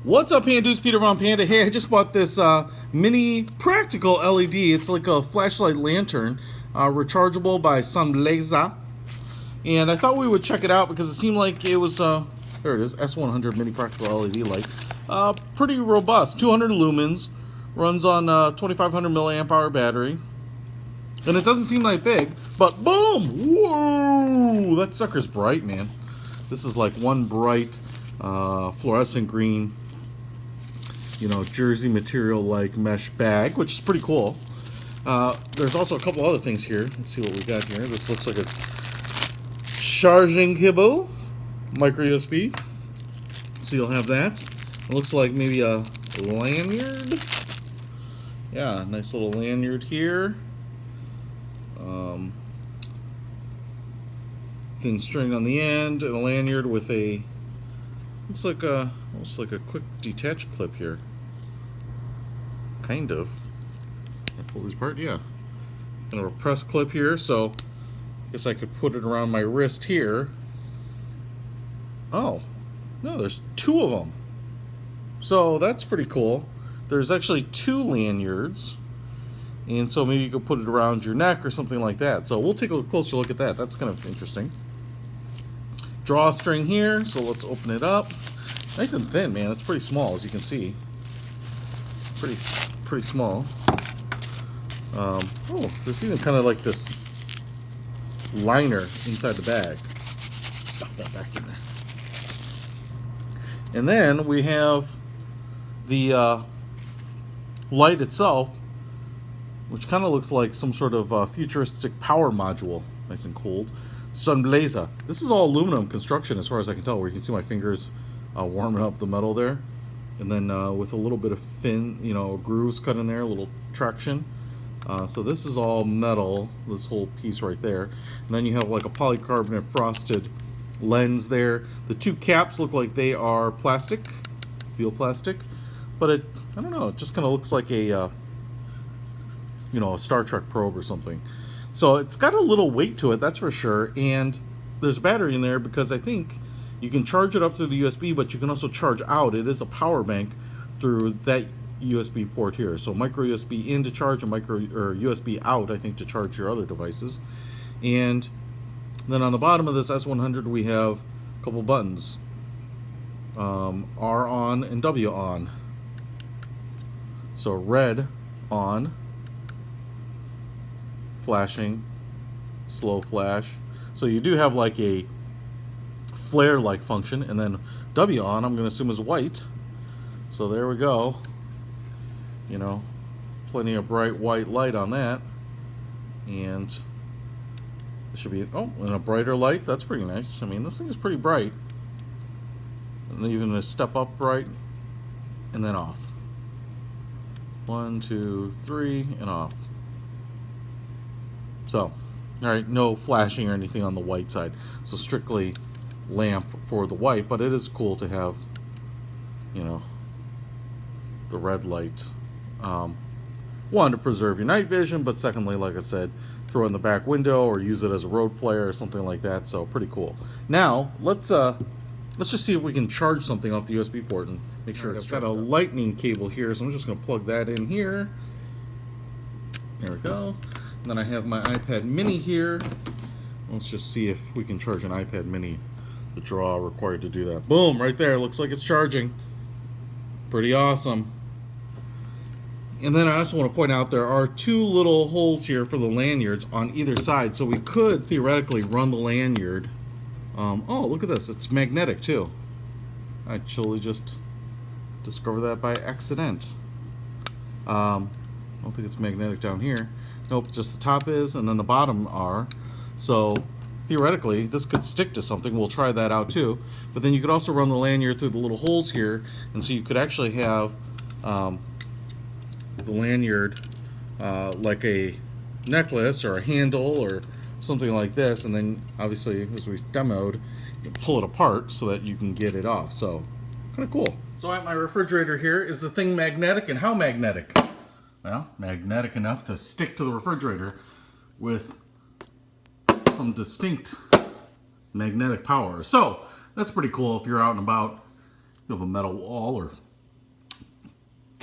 What's up, Pandas? Peter von Panda. Hey, I just bought this mini practical LED. It's like a flashlight lantern, rechargeable by Sunblesa. And I thought we would check it out because it seemed like it was, there it is, S100 mini practical LED light. Pretty robust, 200 lumens, runs on 2500 milliamp hour battery. And it doesn't seem like big, but boom! Whoa! That sucker's bright, man. This is like one bright fluorescent green, jersey material like mesh bag, which is pretty cool. There's also a couple other things here. Let's see what we got here. This looks like a charging cable, micro USB. So you'll have that. It looks like maybe a lanyard. Yeah, nice little lanyard here. Thin string on the end and a lanyard with a almost like a quick detach clip here. Kind of. Can I pull this apart? Yeah. Kind of a press clip here, so I guess I could put it around my wrist here. Oh, no, there's two of them. So that's pretty cool. There's actually two lanyards. And so maybe you could put it around your neck or something like that. So we'll take a closer look at that. That's kind of interesting. Drawstring here, so let's open it up. Nice and thin, man. It's pretty small, as you can see. Pretty small. Oh, there's even kind of like this liner inside the bag. Stuff that back in there. And then we have the light itself, which kind of looks like some sort of futuristic power module. Nice and cold. Sunblesa. This is all aluminum construction as far as I can tell, where you can see my fingers warming up the metal there. And then with a little bit of fin, grooves cut in there, a little traction. So this is all metal, this whole piece right there. And then you have like a polycarbonate frosted lens there. The two caps look like they are plastic, feel plastic. But I don't know, it just kind of looks like a a Star Trek probe or something. So it's got a little weight to it, that's for sure. And there's a battery in there because I think you can charge it up through the USB, but you can also charge out. It is a power bank through that USB port here. So micro USB in to charge and USB out, I think, to charge your other devices. And then on the bottom of this S100 we have a couple buttons. R on and W on. So red on, flashing, slow flash. So you do have like a flare-like function, and then W on, I'm going to assume, is white. So there we go. Plenty of bright white light on that. And it should be, and a brighter light. That's pretty nice. I mean, this thing is pretty bright. And even a step up bright, and then off. 1, 2, 3, and off. So, alright, no flashing or anything on the white side. So strictly lamp for the white, but it is cool to have, the red light. One, to preserve your night vision, but secondly, like I said, throw it in the back window or use it as a road flare or something like that. So pretty cool. Now, let's just see if we can charge something off the USB port and make sure it's got a lightning cable here. So I'm just going to plug that in here. There we go. And then I have my iPad mini here. Let's just see if we can charge an iPad mini. The draw required to do that. Boom, right there. Looks like it's charging. Pretty awesome. And then I also want to point out there are two little holes here for the lanyards on either side. So we could theoretically run the lanyard. Oh, look at this. It's magnetic too. I actually just discovered that by accident. I don't think it's magnetic down here. Nope, just the top is, and then the bottom are. So theoretically, this could stick to something. We'll try that out too. But then you could also run the lanyard through the little holes here, and so you could actually have the lanyard like a necklace or a handle or something like this, and then obviously, as we demoed, you pull it apart so that you can get it off. So kind of cool. So at my refrigerator here, is the thing magnetic, and how magnetic? Well, magnetic enough to stick to the refrigerator with some distinct magnetic power. So that's pretty cool if you're out and about. You have a metal wall or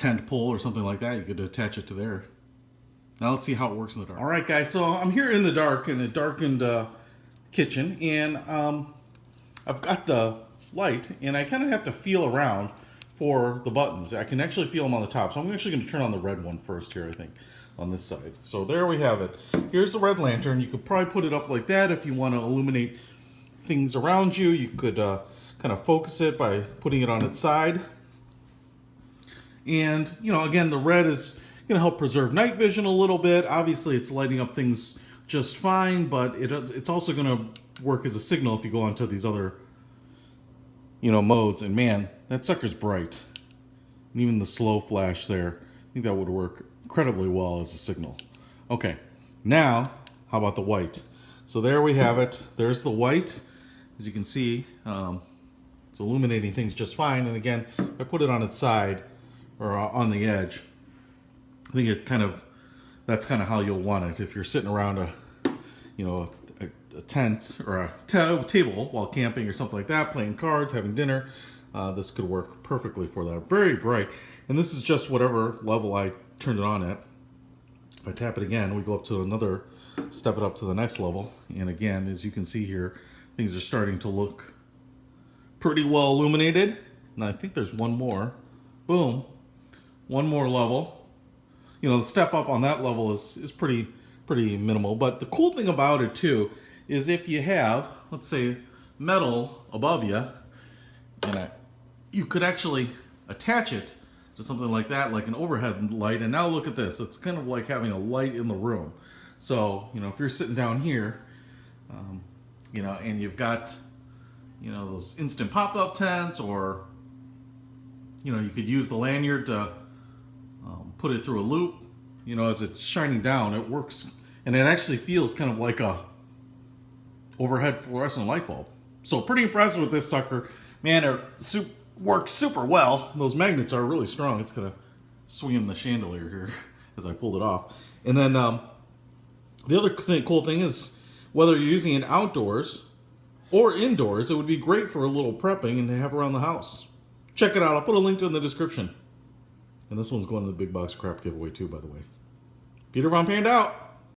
tent pole or something like that, you could attach it to there. Now let's see how it works in the dark. All right, guys, so I'm here in the dark in a darkened kitchen, and I've got the light, and I kind of have to feel around for the buttons. I can actually feel them on the top, so I'm actually going to turn on the red one first here, I think, on this side. So there we have it. Here's the red lantern. You could probably put it up like that if you want to illuminate things around you. You could kind of focus it by putting it on its side. And, you know, again, the red is going to help preserve night vision a little bit. Obviously, it's lighting up things just fine, but it's also going to work as a signal if you go onto these other, you know, modes. And man, that sucker's bright. And even the slow flash there, I think that would work incredibly well as a signal. Okay, now, how about the white? So there we have it. There's the white. As you can see, it's illuminating things just fine. And again, if I put it on its side or on the edge, I think that's kind of how you'll want it. If you're sitting around a tent or a table while camping or something like that, playing cards, having dinner, this could work perfectly for that. Very bright. And this is just whatever level I turned it on at. If I tap it again, we go up to another, step it up to the next level. And again, as you can see here, things are starting to look pretty well illuminated. And I think there's one more. Boom. One more level. You know, the step up on that level is pretty minimal. But the cool thing about it too is if you have, let's say, metal above you, and you could actually attach it to something like that, like an overhead light. And now look at this. It's kind of like having a light in the room. So, you know, if you're sitting down here, you know, and you've got, you know, those instant pop-up tents, or, you know, you could use the lanyard to put it through a loop, you know, as it's shining down, it works. And it actually feels kind of like a overhead fluorescent light bulb. So pretty impressed with this sucker. Man, it works super well. Those magnets are really strong. It's gonna swing in the chandelier here as I pulled it off. And then the other cool thing is, whether you're using it outdoors or indoors, it would be great for a little prepping and to have around the house. Check it out. I'll put a link to it in the description. And this one's going to the Big Box Crap giveaway too, by the way. Peter Von Panda out.